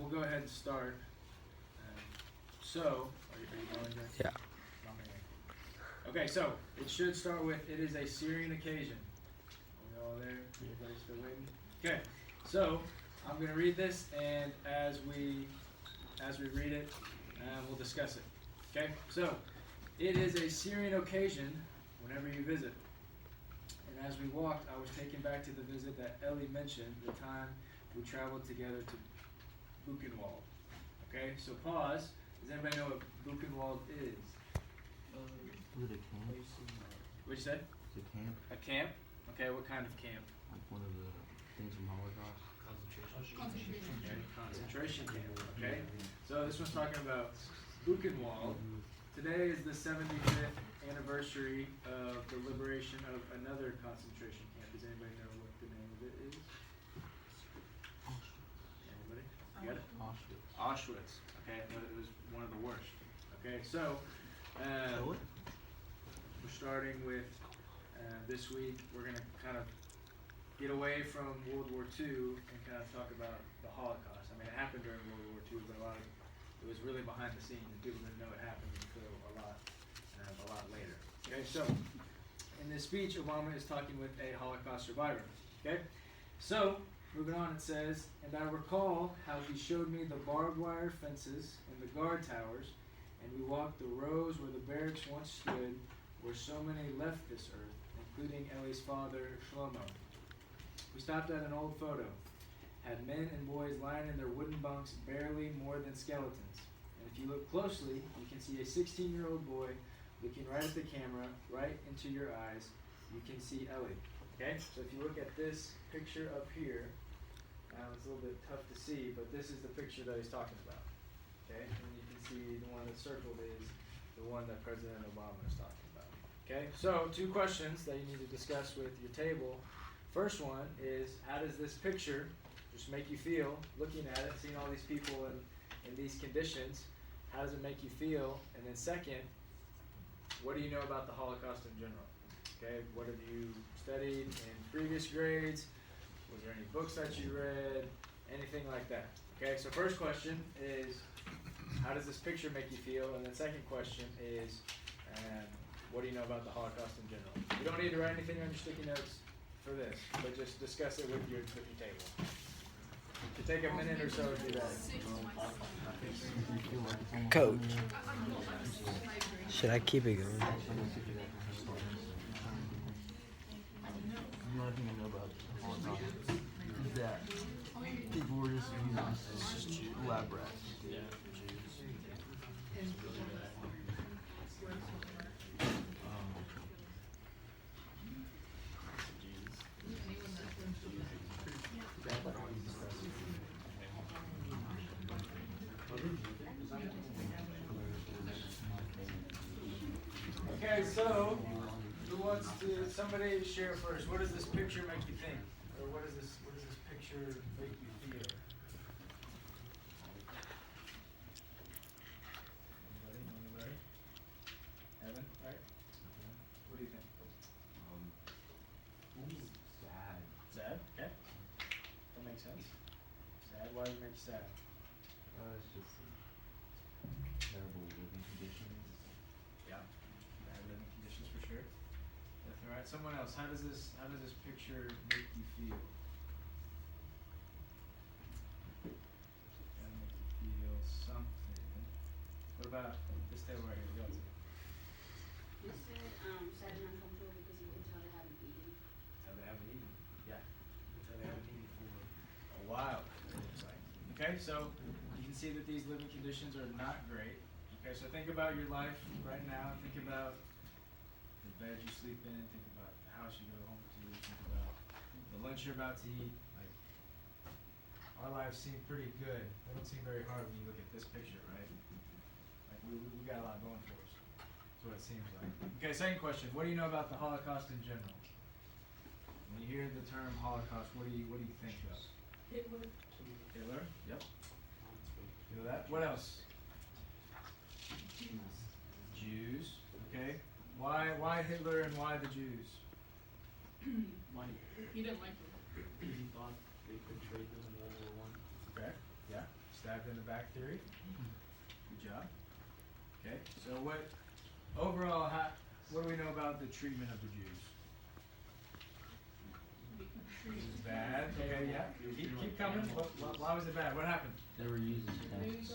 we'll go ahead and start. So, are you going there? Yeah. Okay, so it should start with, it is a Syrian occasion. Are we all there? Everybody still waiting? Okay, so I'm going to read this, and as we read it, we'll discuss it. Okay, so it is a Syrian occasion whenever you visit. And as we walked, I was taken back to the visit that Ellie mentioned, the time we traveled together to Buchenwald. Okay, so pause. Does anybody know what Buchenwald is? Was it a camp? What'd you say? It's a camp. A camp? Okay, what kind of camp? Like one of the things from Holocaust. Okay, concentration camp. Okay, so this one's talking about Buchenwald. Today is the 75th anniversary of the liberation of another concentration camp. Does anybody know what the name of it is? Anybody? You got it? Auschwitz. Auschwitz. Okay, but it was one of the worst. Okay, so we're starting with this week. We're going to kind of get away from World War II and kind of talk about the Holocaust. I mean, it happened during World War II, but it was really behind the scenes, and people didn't know it happened until a lot later. Okay, so in this speech, Obama is talking with a Holocaust survivor. Okay, so moving on, it says, "And I recall how he showed me the barbed wire fences and the guard towers, and we walked the rows where the barracks once stood, where so many left this earth, including Ellie's father, Shlomo. We stopped at an old photo, had men and boys lying in their wooden bunks, barely more than skeletons. And if you look closely, you can see a 16-year-old boy looking right at the camera, right into your eyes. You can see Ellie." Okay, so if you look at this picture up here, it's a little bit tough to see, but this is the picture that he's talking about. Okay, and you can see the one that's circled is the one that President Obama is talking about. Okay, so 2 questions that you need to discuss with your table. First one is, how does this picture just make you feel, looking at it, seeing all these people in these conditions? How does it make you feel? And then second, what do you know about the Holocaust in general? Okay, what have you studied in previous grades? Was there any books that you read? Anything like that? Okay, so first question is, how does this picture make you feel? And then second question is, what do you know about the Holocaust in general? You don't need to write anything on your sticky notes for this, but just discuss it with your table. To take a minute or so to do that. Coach, should I keep it going? Another thing I know about the Holocaust is that people were just used as lab rats. Okay, so who wants to? Somebody share first. What does this picture make you think, or what does this picture make you feel? Anybody? Evan, right? What do you think? Sad. Sad. Okay. That makes sense. Sad. Why does it make you sad? It's just terrible living conditions. Yeah. Bad living conditions for sure. Definitely right. Someone else. How does this picture make you feel? Gotta make you feel something. What about this table right here? Go to. You said sad and uncomfortable because you can tell they haven't eaten. Until they haven't eaten. Yeah. Until they haven't eaten for a while. It looks like. Okay, so you can see that these living conditions are not great. Okay, so think about your life right now. Think about the bed you sleep in. Think about the house you go home to. Think about the lunch you're about to eat. Like, our lives seem pretty good. They don't seem very hard when you look at this picture, right? Like, we got a lot going for us. That's what it seems like. Okay, second question. What do you know about the Holocaust in general? When you hear the term Holocaust, what do you think of? Hitler. Hitler? Yep. You know that? What else? Jews. Okay. Why Hitler and why the Jews? He didn't like them. He thought they could trade them in World War I. Okay. Yeah. stabbed in the back theory. Good job. Okay, so what do we know about the treatment of the Jews? Bad. Okay, yeah. Keep coming. Why was it bad? What happened? They were used as pests.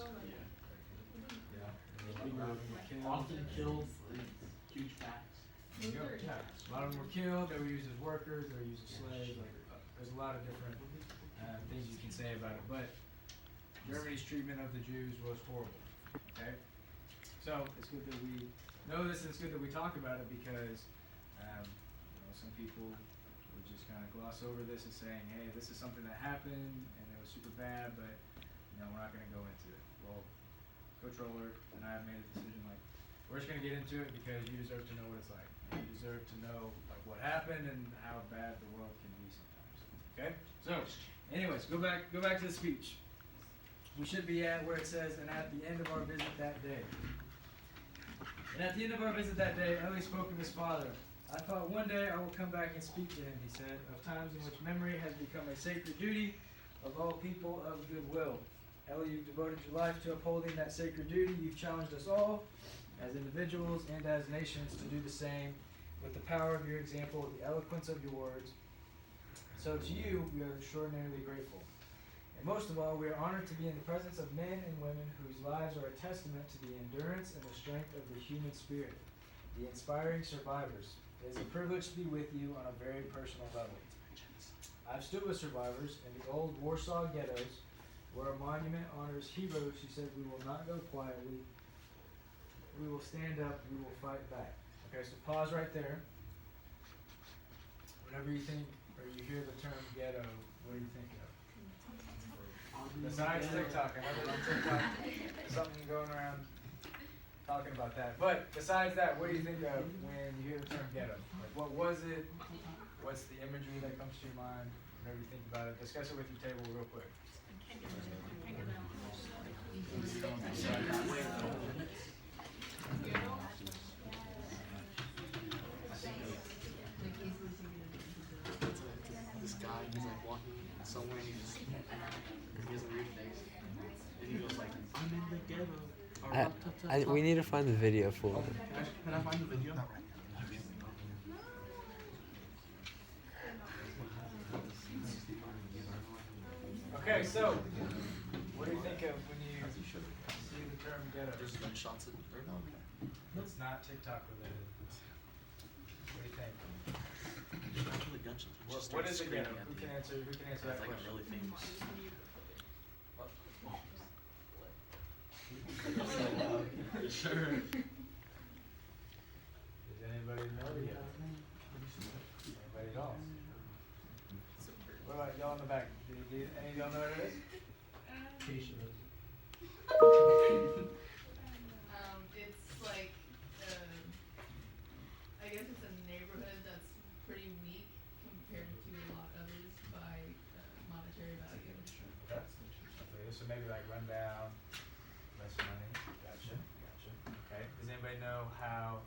They were Often killed for huge packs. Yeah. A lot of them were killed. They were used as workers. They were used as slaves. Like, there's a lot of different things you can say about it. But Germany's treatment of the Jews was horrible. Okay, so it's good that we know this. And it's good that we talk about it because some people would just kind of gloss over this as saying, "Hey, this is something that happened and it was super bad," but we're not going to go into it. Well, Coach Roller and I have made a decision like we're just going to get into it because you deserve to know what it's like. You deserve to know like what happened and how bad the world can be sometimes. Okay? So, anyways, go back to the speech. We should be at where it says, "And at the end of our visit that day." And at the end of our visit that day, Eli spoke of his father. "I thought one day I will come back and speak to him," he said, "of times in which memory has become a sacred duty of all people of goodwill. Eli, you've devoted your life to upholding that sacred duty. You've challenged us all, as individuals and as nations, to do the same with the power of your example, the eloquence of your words. So to you, we are extraordinarily grateful. And most of all, we are honored to be in the presence of men and women whose lives are a testament to the endurance and the strength of the human spirit, the inspiring survivors. It is a privilege to be with you on a very personal level. I've stood with survivors in the old Warsaw ghettos, where a monument honors heroes who said, 'We will not go quietly. We will stand up. We will fight back.'" Okay, so pause right there. Whenever you think or you hear the term ghetto, what do you think of? Besides TikTok, I know that on TikTok there's something going around talking about that. But besides that, what do you think of when you hear the term ghetto? Like, what was it? What's the imagery that comes to your mind whenever you think about it? Discuss it with your table real quick. This guy, he's like walking somewhere, he doesn't read things. And he goes like, "I'm in the ghetto." We need to find the video for it. Can I find the video? Okay, so what do you think of when you see the term ghetto? There's gunshots in there. It's not TikTok related. What do you think? It's not really gunshots. He just What starts is a ghetto? screaming at Who the can end. answer? Who can answer It's that like a question? really famous. Sure. Does anybody know yet? Anybody else? What about y'all in the back? Do any of y'all know what it is? It's like, I guess it's a neighborhood that's pretty weak compared to a lot of others by monetary value. Okay, so maybe like rundown, less money. Gotcha. Okay. Does anybody know how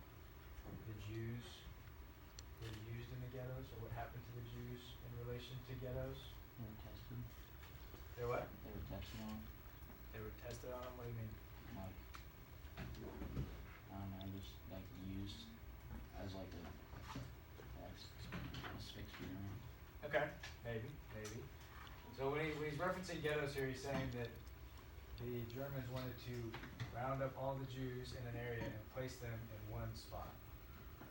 the Jews were used in the ghettos, or what happened to the Jews in relation to ghettos? They were tested. They're what? They were tested on. They were tested on them. What do you mean? Like, I don't know, just like used as like a asphyxiant. Okay, maybe. So when he's referencing ghettos here, he's saying that the Germans wanted to round up all the Jews in an area and place them in one spot.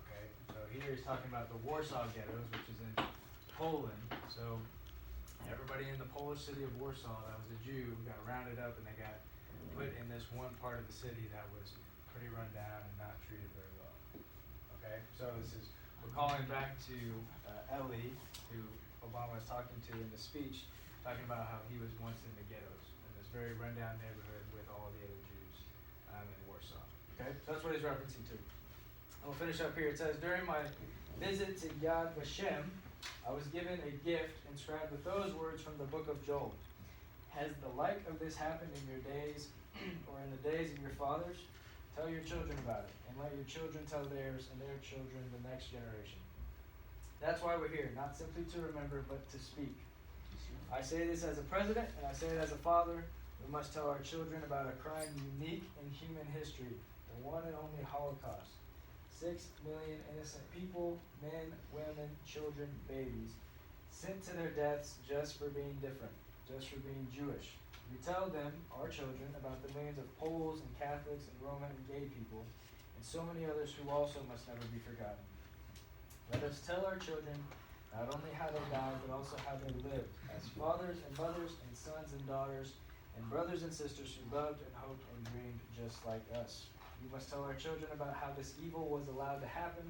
Okay, so here he's talking about the Warsaw ghettos, which is in Poland. So everybody in the Polish city of Warsaw that was a Jew got rounded up and they got put in this one part of the city that was pretty run down and not treated very well. Okay, so we're calling back to Eli, who Obama was talking to in the speech, talking about how he was once in the ghettos, in this very rundown neighborhood with all the other Jews in Warsaw. Okay, so that's what he's referencing to. And we'll finish up here. It says, "During my visit to Yad Vashem, I was given a gift inscribed with those words from the book of Joel. Has the like of this happened in your days, or in the days of your fathers? Tell your children about it, and let your children tell theirs, and their children the next generation. That's why we're here, not simply to remember, but to speak. I say this as a president, and I say it as a father. We must tell our children about a crime unique in human history, the one and only Holocaust. 6 million innocent people, men, women, children, babies, sent to their deaths just for being different, just for being Jewish. We tell them, our children, about the millions of Poles and Catholics and Roman and gay people, and so many others who also must never be forgotten. Let us tell our children not only how they died, but also how they lived, as fathers and mothers and sons and daughters, and brothers and sisters who loved and hoped and dreamed just like us. We must tell our children about how this evil was allowed to happen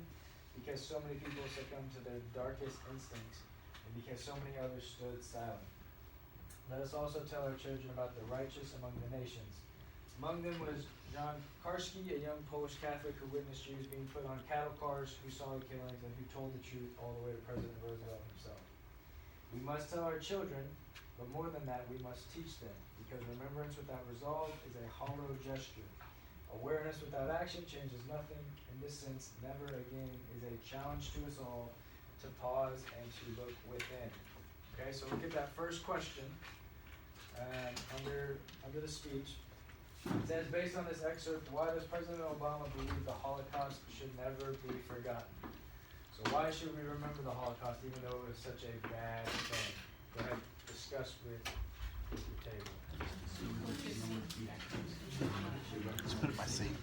because so many people succumbed to their darkest instincts and because so many others stood silent. Let us also tell our children about the righteous among the nations. Among them was John Karski, a young Polish Catholic who witnessed Jews being put on cattle cars, who saw the killings, and who told the truth all the way to President Roosevelt himself. We must tell our children, but more than that, we must teach them, because remembrance without resolve is a hollow gesture. Awareness without action changes nothing. In this sense, never again is a challenge to us all to pause and to look within. Okay, so look at that first question under the speech. It says, based on this excerpt, why does President Obama believe the Holocaust should never be forgotten? So why should we remember the Holocaust even though it was such a bad thing? Go ahead, discuss with the table. Just put it by seat.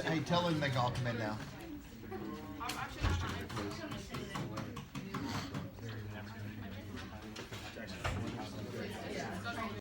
Hey, tell him they can all come in now.